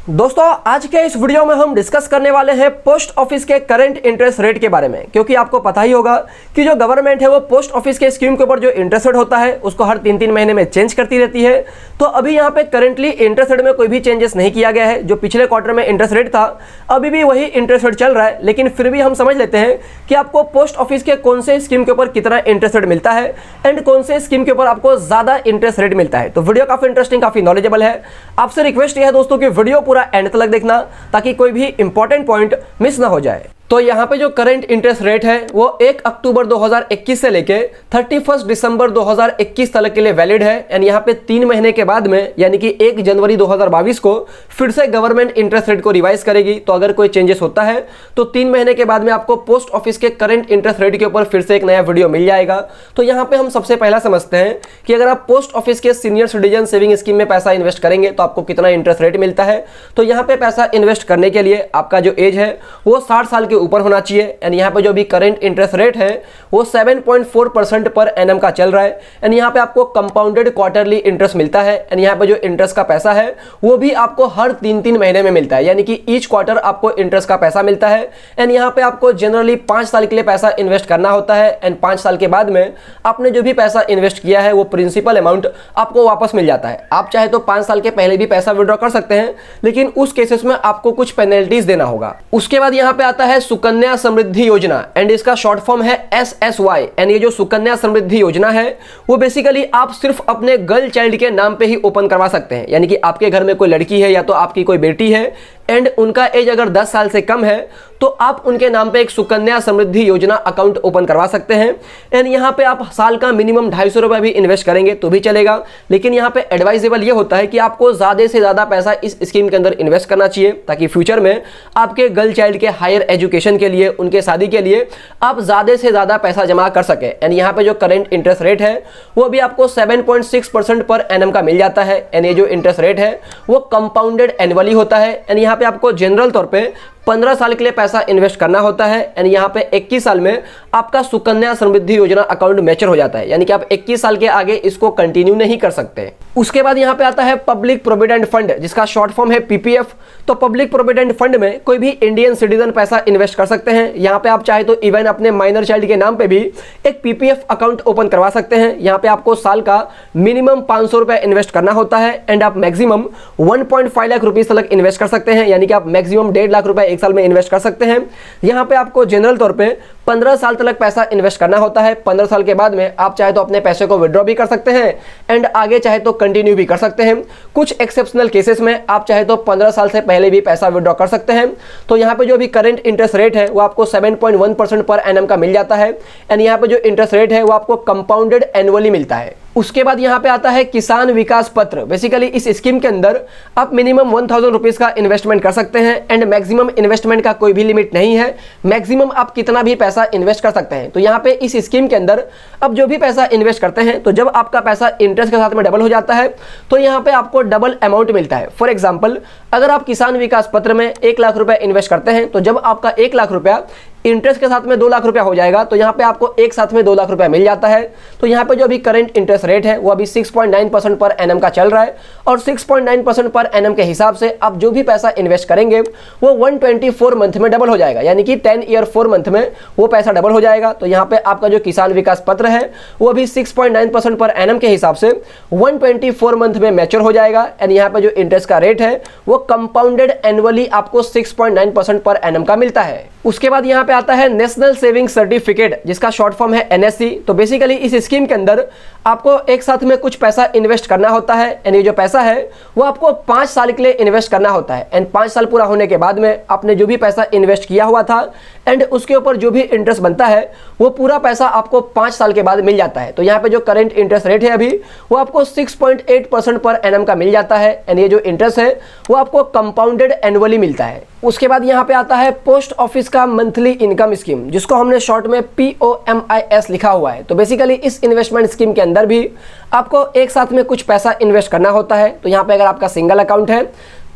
दोस्तों आज के इस वीडियो में हम डिस्कस करने वाले हैं पोस्ट ऑफिस के करंट इंटरेस्ट रेट के बारे में, क्योंकि आपको पता ही होगा कि जो गवर्नमेंट है वो पोस्ट ऑफिस के स्कीम के ऊपर जो इंटरेस्ट रेट होता है उसको हर 3-3 महीने में चेंज करती रहती है। तो अभी यहाँ पे करंटली इंटरेस्ट रेट में कोई भी चेंजेस नहीं किया गया है। जो पिछले क्वार्टर में इंटरेस्ट रेट था अभी भी वही इंटरेस्ट रेट चल रहा है, लेकिन फिर भी हम समझ लेते हैं कि आपको पोस्ट ऑफिस के कौन से स्कीम के ऊपर कितना इंटरेस्ट रेट मिलता है एंड कौन से स्कीम के ऊपर आपको ज्यादा इंटरेस्ट रेट मिलता है। तो वीडियो काफी इंटरेस्टिंग, काफी नॉलेजेबल है। आपसे रिक्वेस्ट यह है दोस्तों कि वीडियो पूरा एंड तक देखना ताकि कोई भी इंपॉर्टेंट पॉइंट मिस ना हो जाए। तो यहाँ पे जो करंट इंटरेस्ट रेट है वो 1 अक्टूबर 2021 से लेके 31 दिसंबर 2021 तक के लिए वैलिड है। एंड यहाँ पे 3 महीने के बाद में यानी कि 1 जनवरी 2022 को फिर से गवर्नमेंट इंटरेस्ट रेट को रिवाइज करेगी। तो अगर कोई चेंजेस होता है तो 3 महीने के बाद में आपको पोस्ट ऑफिस के करंट इंटरेस्ट रेट के ऊपर फिर से एक नया वीडियो मिल जाएगा। तो यहाँ पे हम सबसे पहला समझते हैं कि अगर आप पोस्ट ऑफिस के सीनियर सिटीजन सेविंग स्कीम में पैसा इन्वेस्ट करेंगे तो आपको कितना इंटरेस्ट रेट मिलता है। तो यहाँ पे पैसा इन्वेस्ट करने के लिए आपका जो एज है वो 60 साल के ऊपर होना चाहिए। एंड यहाँ पे जो भी करंट इंटरेस्ट रेट है वो 7.4% पर एनएम का चल रहा है। एंड यहाँ पे आपको कंपाउंडेड क्वार्टरली इंटरेस्ट मिलता है। एंड यहाँ पे जो इंटरेस्ट का पैसा है वो भी आपको हर 3-3 महीने में मिलता है, यानी कि ईच क्वार्टर आपको इंटरेस्ट का पैसा मिलता है। एंड यहाँ पे आपको जनरली 5 साल के लिए पैसा इन्वेस्ट करना होता है। एंड 5 साल के बाद में आपने जो भी पैसा इन्वेस्ट किया है वो प्रिंसिपल अमाउंट आपको वापस मिल जाता है। आप चाहे तो 5 साल के पहले भी पैसा विड्रॉ कर सकते हैं, लेकिन उस केसेस में आपको कुछ पेनल्टीज देना होगा। उसके बाद यहाँ पे आता है सुकन्या समृद्धि योजना एंड इसका शॉर्ट फॉर्म है SSY। एंड ये जो सुकन्या समृद्धि योजना है वो बेसिकली आप सिर्फ अपने गर्ल चाइल्ड के नाम पे ही ओपन करवा सकते हैं, यानी कि आपके घर में कोई लड़की है या तो आपकी कोई बेटी है एंड उनका एज अगर 10 साल से कम है तो आप उनके नाम पे एक सुकन्या समृद्धि योजना अकाउंट ओपन करवा सकते हैं। एंड यहाँ पे आप साल का मिनिमम 250 रुपए भी इन्वेस्ट करेंगे तो भी चलेगा, लेकिन यहाँ पे एडवाइजेबल ये होता है कि आपको ज्यादा से ज्यादा पैसा इस स्कीम के अंदर इन्वेस्ट करना चाहिए ताकि फ्यूचर में आपके गर्ल चाइल्ड के हायर एजुकेशन के लिए, उनके शादी के लिए आप ज्यादा से ज्यादा पैसा जमा कर सके। एंड यहाँ पे जो करंट इंटरेस्ट रेट है वो भी आपको 7.6% पर एनएम का मिल जाता है। एंड ये जो इंटरेस्ट रेट है वो कंपाउंडेड एनुअली होता है। एंड यहाँ पे आपको जनरल तौर पे 15 साल के लिए पैसा इन्वेस्ट करना होता है। एंड यहाँ पे 21 साल में आपका सुकन्या समृद्धि योजना अकाउंट मैच्योर हो जाता है, यानी कि आप 21 साल के आगे इसको कंटिन्यू नहीं कर सकते। उसके बाद यहाँ पे आता है पब्लिक प्रोविडेंट फंड, जिसका शॉर्ट फॉर्म है PPF। तो पब्लिक प्रोविडेंट फंड में कोई भी इंडियन सिटीजन पैसा इन्वेस्ट कर सकते हैं। यहाँ पे आप चाहे तो इवन अपने माइनर चाइल्ड के नाम पे भी एक PPF अकाउंट ओपन करवा सकते हैं। यहाँ पे आपको साल का मिनिमम 500 रुपए इन्वेस्ट करना होता है एंड आप मैक्सिमम 1.5 लाख रुपीज तक इन्वेस्ट कर सकते हैं, यानी कि आप मैक्सिमम 1.5 लाख रुपए एक साल में इन्वेस्ट कर सकते हैं। यहाँ पे आपको जनरल तौर पे 15 साल तक पैसा इन्वेस्ट करना होता है। 15 साल के बाद में आप चाहे तो अपने पैसे को विड्रॉ भी कर सकते हैं एंड आगे चाहे तो कंटिन्यू भी कर सकते हैं। कुछ एक्सेप्शनल केसेस में आप चाहे तो 15 साल से पहले भी पैसा विड्रॉ कर सकते हैं। तो यहाँ पे जो भी करंट इंटरेस्ट रेट है वो आपको 7.1% पर एनएम का मिल जाता है। एंड यहाँ पे जो इंटरेस्ट रेट है वो आपको कंपाउंडेड एनुअली मिलता है। उसके बाद यहाँ पे आता है किसान विकास पत्र। बेसिकली इस स्कीम के अंदर आप मिनिमम 1000 रुपीज का इन्वेस्टमेंट कर सकते हैं एंड मैक्सिमम इन्वेस्टमेंट का कोई भी लिमिट नहीं है। मैक्सिमम आप कितना भी पैसा इन्वेस्ट कर सकते हैं। तो यहाँ पे इस स्कीम के अंदर अब जो भी पैसा इन्वेस्ट करते हैं तो जब आपका पैसा इंटरेस्ट के साथ में डबल हो जाता है तो यहाँ पे आपको डबल अमाउंट मिलता है। फॉर एग्जाम्पल अगर आप किसान विकास पत्र में 1 लाख रुपए इन्वेस्ट करते हैं तो जब आपका 1 लाख रुपया इंटरेस्ट के साथ में 2 लाख रुपया हो जाएगा तो यहाँ पे आपको एक साथ में 2 लाख रुपया मिल जाता है। तो यहाँ पे जो अभी करंट इंटरेस्ट रेट है वो अभी 6.9% पर एनएम का चल रहा है और 6.9% पर एनएम के हिसाब से आप जो भी पैसा इन्वेस्ट करेंगे वो 124 मंथ में डबल हो जाएगा, यानी कि 10 ईयर 4 मंथ में वो पैसा डबल हो जाएगा। तो यहाँ पे आपका जो किसान विकास पत्र है वो अभी 6.9% पर एनएम के हिसाब से 124 मंथ में मैच्योर हो जाएगा। एंड यहाँ पे जो इंटरेस्ट का रेट है वो कंपाउंडेड एनुअली आपको 6.9% पर एनएम का मिलता है। उसके बाद यहाँ पे आता है नेशनल सेविंग सर्टिफिकेट, जिसका शॉर्ट फॉर्म है NSC। तो बेसिकली इस स्कीम के अंदर आपको एक साथ में कुछ पैसा इन्वेस्ट करना होता है एंड ये जो पैसा है वो आपको 5 साल के लिए इन्वेस्ट करना होता है। एंड 5 साल पूरा होने के बाद में आपने जो भी पैसा इन्वेस्ट किया हुआ था एंड उसके ऊपर जो भी इंटरेस्ट बनता है वो पूरा पैसा आपको 5 साल के बाद मिल जाता है। तो यहाँ पे जो करंट इंटरेस्ट रेट है अभी वो आपको 6.8% पर एनएम का मिल जाता है एंड ये जो इंटरेस्ट है वो आपको कंपाउंडेड एनुअली मिलता है। उसके बाद यहाँ पे आता है पोस्ट ऑफिस का मंथली इनकम स्कीम, जिसको हमने शॉर्ट में POMIS लिखा हुआ है। तो बेसिकली इस इन्वेस्टमेंट स्कीम के अंदर भी आपको एक साथ में कुछ पैसा इन्वेस्ट करना होता है। तो यहाँ पे अगर आपका सिंगल अकाउंट है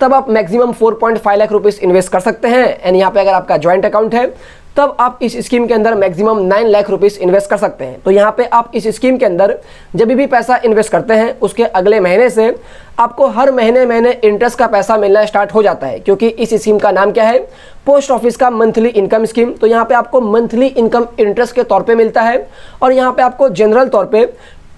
तब आप मैक्सिमम 4.5 लाख रुपीस इन्वेस्ट कर सकते हैं। एंड यहाँ पे अगर आपका ज्वाइंट अकाउंट है तब आप इस स्कीम के अंदर मैक्सिमम 9 लाख रुपीस इन्वेस्ट कर सकते हैं। तो यहाँ पे आप इस स्कीम के अंदर जब भी पैसा इन्वेस्ट करते हैं उसके अगले महीने से आपको हर महीने इंटरेस्ट का पैसा मिलना स्टार्ट हो जाता है, क्योंकि इस स्कीम का नाम क्या है, पोस्ट ऑफिस का मंथली इनकम स्कीम। तो यहाँ पे आपको मंथली इनकम इंटरेस्ट के तौर पे मिलता है और यहाँ पे आपको जनरल तौर पे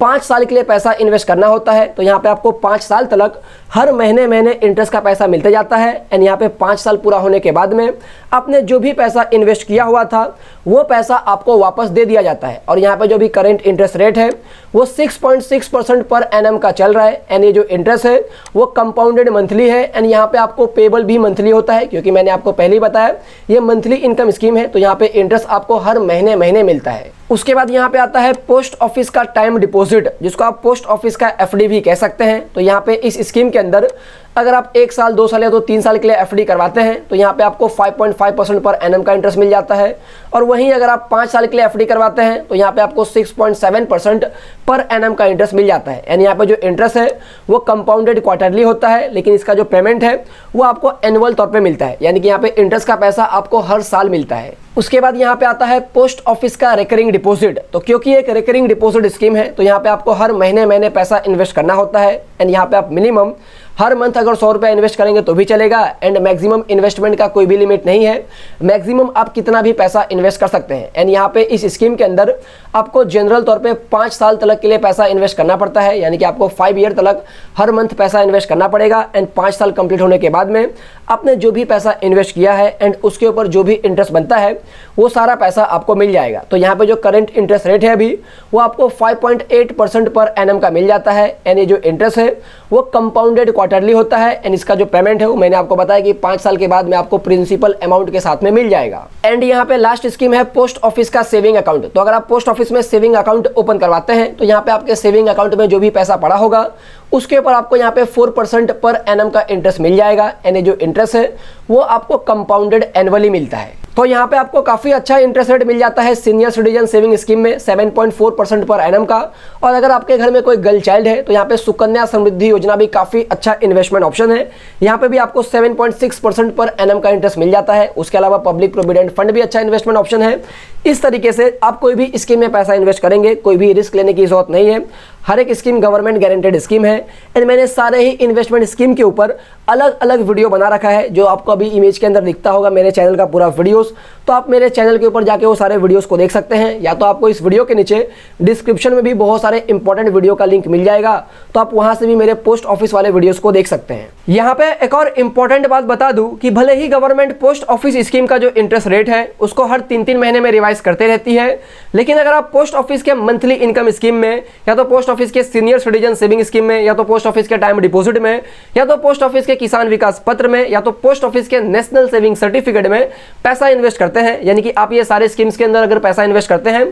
5 साल के लिए पैसा इन्वेस्ट करना होता है। तो यहाँ पे आपको 5 साल तक हर महीने इंटरेस्ट का पैसा मिलते जाता है। एंड यहाँ पे 5 साल पूरा होने के बाद में आपने जो भी पैसा इन्वेस्ट किया हुआ था वो पैसा आपको वापस दे दिया जाता है। और यहाँ पे जो भी करेंट इंटरेस्ट रेट है वो 6.6% पर एनम का चल रहा है। एंड ये जो इंटरेस्ट है वो कंपाउंडेड मंथली है। एंड यहाँ पे आपको पेबल भी मंथली होता है, क्योंकि मैंने आपको पहले ही बताया ये मंथली इनकम स्कीम है। तो यहाँ पे इंटरेस्ट आपको हर महीने मिलता है। उसके बाद यहाँ पे आता है पोस्ट ऑफिस का टाइम डिपॉजिट, जिसको आप पोस्ट ऑफिस का एफडी भी कह सकते हैं। तो यहाँ पे इस स्कीम के अंदर अगर आप 1 साल 2 साल या तो 3 साल के लिए एफडी करवाते हैं तो यहाँ पे आपको 5.5% पर एनम का इंटरेस्ट मिल जाता है। और वहीं अगर आप 5 साल के लिए एफडी करवाते हैं तो यहाँ पे आपको 6.7% पर एनम का इंटरेस्ट मिल जाता है। यानी यहाँ पे जो इंटरेस्ट है वो कंपाउंडेड क्वार्टरली होता है, लेकिन इसका जो पेमेंट है वो आपको एनुअल तौर पे मिलता है। यानी कि यहाँ पे इंटरेस्ट का पैसा आपको हर साल मिलता है। उसके बाद यहाँ पे आता है पोस्ट ऑफिस का रिकरिंग डिपॉजिट। तो क्योंकि एक रिकरिंग डिपॉजिट स्कीम है तो यहाँ पे आपको हर महीने पैसा इन्वेस्ट करना होता है। एंड यहाँ पे आप मिनिमम हर मंथ अगर 100 रुपये इन्वेस्ट करेंगे तो भी चलेगा। एंड मैक्सिमम इन्वेस्टमेंट का कोई भी लिमिट नहीं है, मैक्सिमम आप कितना भी पैसा इन्वेस्ट कर सकते हैं। एंड यहाँ पे इस स्कीम के अंदर आपको जनरल तौर पे 5 साल तक के लिए पैसा इन्वेस्ट करना पड़ता है। यानी कि आपको 5 ईयर तक हर मंथ पैसा इन्वेस्ट करना पड़ेगा। एंड 5 साल कंप्लीट होने के बाद में आपने जो भी पैसा इन्वेस्ट किया है एंड उसके ऊपर जो भी इंटरेस्ट बनता है वो सारा पैसा आपको मिल जाएगा। तो यहाँ पे जो करंट इंटरेस्ट रेट है अभी वो आपको 5.8% पर एनम का मिल जाता है। एंड ये जो इंटरेस्ट है वो कंपाउंडेड क्वार्टरली होता है। एंड इसका जो पेमेंट है वो मैंने आपको बताया कि 5 साल के बाद में आपको प्रिंसिपल अमाउंट के साथ में मिल जाएगा। एंड यहाँ पे लास्ट स्कीम है पोस्ट ऑफिस का सेविंग अकाउंट। तो अगर आप पोस्ट ऑफिस में सेविंग अकाउंट ओपन करवाते हैं तो यहाँ पे आपके सेविंग अकाउंट में जो भी पैसा पड़ा होगा उसके ऊपर आपको यहाँ पे 4% पर एनम का इंटरेस्ट मिल जाएगा। एंड जो इंटरेस्ट है वो आपको कंपाउंडेड एनुअली मिलता है। तो यहाँ पे आपको काफी अच्छा इंटरेस्ट रेट मिल जाता है सीनियर सिटीजन सेविंग स्कीम में 7.4% पर एनम का। और अगर आपके घर में कोई गर्ल चाइल्ड है तो यहाँ पे सुकन्या समृद्धि योजना भी काफी अच्छा इन्वेस्टमेंट ऑप्शन है। यहाँ पे भी आपको 7.6% पर एनम का इंटरेस्ट मिल जाता है। उसके अलावा पब्लिक प्रोविडेंट फंड भी अच्छा इन्वेस्टमेंट ऑप्शन है। इस तरीके से आप कोई भी स्कीम में पैसा इन्वेस्ट करेंगे कोई भी रिस्क लेने की जरूरत नहीं है। हर एक स्कीम गवर्नमेंट गारंटेड स्कीम है। एंड मैंने सारे ही इन्वेस्टमेंट स्कीम के ऊपर अलग अलग वीडियो बना रखा है, जो आपको अभी इमेज के अंदर दिखता होगा मेरे चैनल का पूरा वीडियोस। तो आप मेरे चैनल के ऊपर जाके वो सारे वीडियोस को देख सकते हैं, या तो आपको इस वीडियो के नीचे डिस्क्रिप्शन में भी बहुत सारे इंपॉर्टेंट वीडियो का लिंक मिल जाएगा, तो आप वहां से भी मेरे पोस्ट ऑफिस वाले वीडियोस को देख सकते हैं। यहाँ पे एक और इंपॉर्टेंट बात बता दूं कि भले ही गवर्नमेंट पोस्ट ऑफिस स्कीम का जो इंटरेस्ट रेट है उसको हर 3-3 महीने में रिवाइज करते रहती है, लेकिन अगर आप पोस्ट ऑफिस के मंथली इनकम स्कीम में, या तो पोस्ट ऑफिस के सीनियर सिटीजन सेविंग स्कीम में, या तो पोस्ट ऑफिस के टाइम डिपॉजिट में, या तो पोस्ट ऑफिस के किसान विकास पत्र में, या तो पोस्ट ऑफिस के नेशनल सेविंग सर्टिफिकेट में पैसा इन्वेस्ट करते हैं, यानी कि आप ये सारे स्कीम्स के अंदर अगर पैसा इन्वेस्ट करते हैं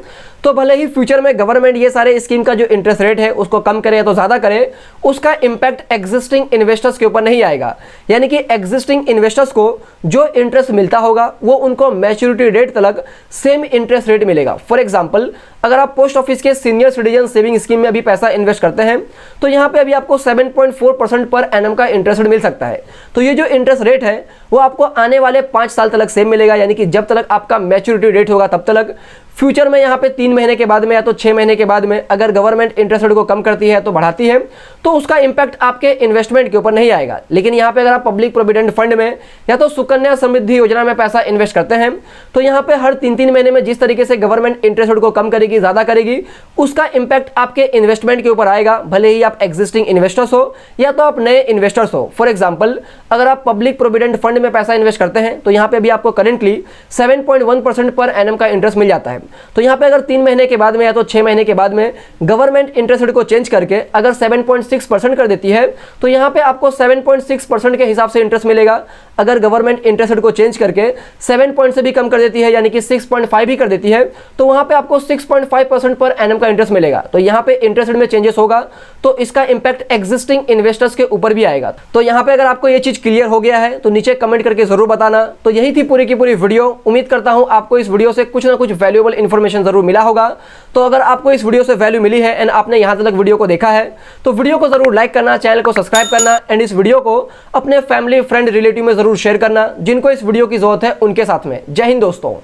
तो भले ही फ्यूचर में गवर्नमेंट ये सारे स्कीम का जो इंटरेस्ट रेट है उसको कम करे या तो ज्यादा करे, उसका इंपैक्ट एग्जिस्टिंग इन्वेस्टर्स के ऊपर नहीं आएगा। यानी कि एग्जिस्टिंग इन्वेस्टर्स को जो इंटरेस्ट मिलता होगा वो उनको मैच्योरिटी डेट तक सेम इंटरेस्ट रेट मिलेगा। फॉर एग्जांपल, अगर आप पोस्ट ऑफिस के सीनियर सिटीजन सेविंग स्कीम में अभी पैसा इन्वेस्ट करते हैं तो यहाँ पे अभी आपको 7.4% पर एनम का इंटरेस्ट मिल सकता है। तो ये जो इंटरेस्ट रेट है वो आपको आने वाले 5 साल तक सेम मिलेगा, यानी कि जब तक आपका मैच्योरिटी डेट होगा तब तक। फ्यूचर में यहाँ पे 3 महीने के बाद में या तो 6 महीने के बाद में अगर गवर्नमेंट इंटरेस्ट रेट को कम करती है तो बढ़ाती है, तो उसका इंपैक्ट आपके इन्वेस्टमेंट के ऊपर नहीं आएगा। लेकिन यहाँ पे अगर आप पब्लिक प्रोविडेंट फंड में या तो सुकन्या समृद्धि योजना में पैसा इन्वेस्ट करते हैं तो यहाँ पे हर 3-3 महीने में जिस तरीके से गवर्नमेंट इंटरेस्ट रेट को कम करेगी, ज्यादा करेगी, उसका इंपैक्ट आपके इन्वेस्टमेंट के ऊपर आएगा, भले ही आप एग्जिस्टिंग इन्वेस्टर्स हो या तो आप नए इन्वेस्टर्स हो। फॉर एग्जाम्पल, अगर आप पब्लिक प्रोविडेंट फंड में पैसा इन्वेस्ट करते हैं तो यहाँ पे भी आपको करेंटली 7.1% पर एनम का इंटरेस्ट मिल जाता है। तो यहाँ पे अगर 3 महीने के बाद में या तो 6 महीने के बाद में गवर्नमेंट इंटरेस्ट रेट को चेंज करके अगर 7.6% कर देती है तो यहाँ पे आपको 7.6% के हिसाब से इंटरेस्ट मिलेगा। अगर गवर्नमेंट इंटरेस्ट रेट को चेंज करके 7 पॉइंट से भी कम कर देती है, यानी कि 6.5 भी कर देती है, तो वहां पे आपको 6.5% पर एनम का इंटरेस्ट मिलेगा। तो यहाँ पे इंटरेस्ट रेट में चेंजेस होगा तो इसका इंपैक्ट एग्जिस्टिंग इन्वेस्टर्स के ऊपर भी आएगा। तो यहाँ पे अगर आपको ये चीज क्लियर हो गया है तो नीचे कमेंट करके जरूर बताना। तो यही थी पूरी की पूरी वीडियो। उम्मीद करता हूँ आपको इस वीडियो से कुछ ना कुछ वैल्यूएबल इन्फॉर्मेशन जरूर मिला होगा। तो अगर आपको इस वीडियो से वैल्यू मिली है एंड आपने यहाँ तक वीडियो को देखा है तो वीडियो को जरूर लाइक करना, चैनल को सब्सक्राइब करना एंड इस वीडियो को अपने फैमिली, फ्रेंड, रिलेटिव में जरूर शेयर करना जिनको इस वीडियो की जरूरत है उनके साथ में। जय हिंद दोस्तों।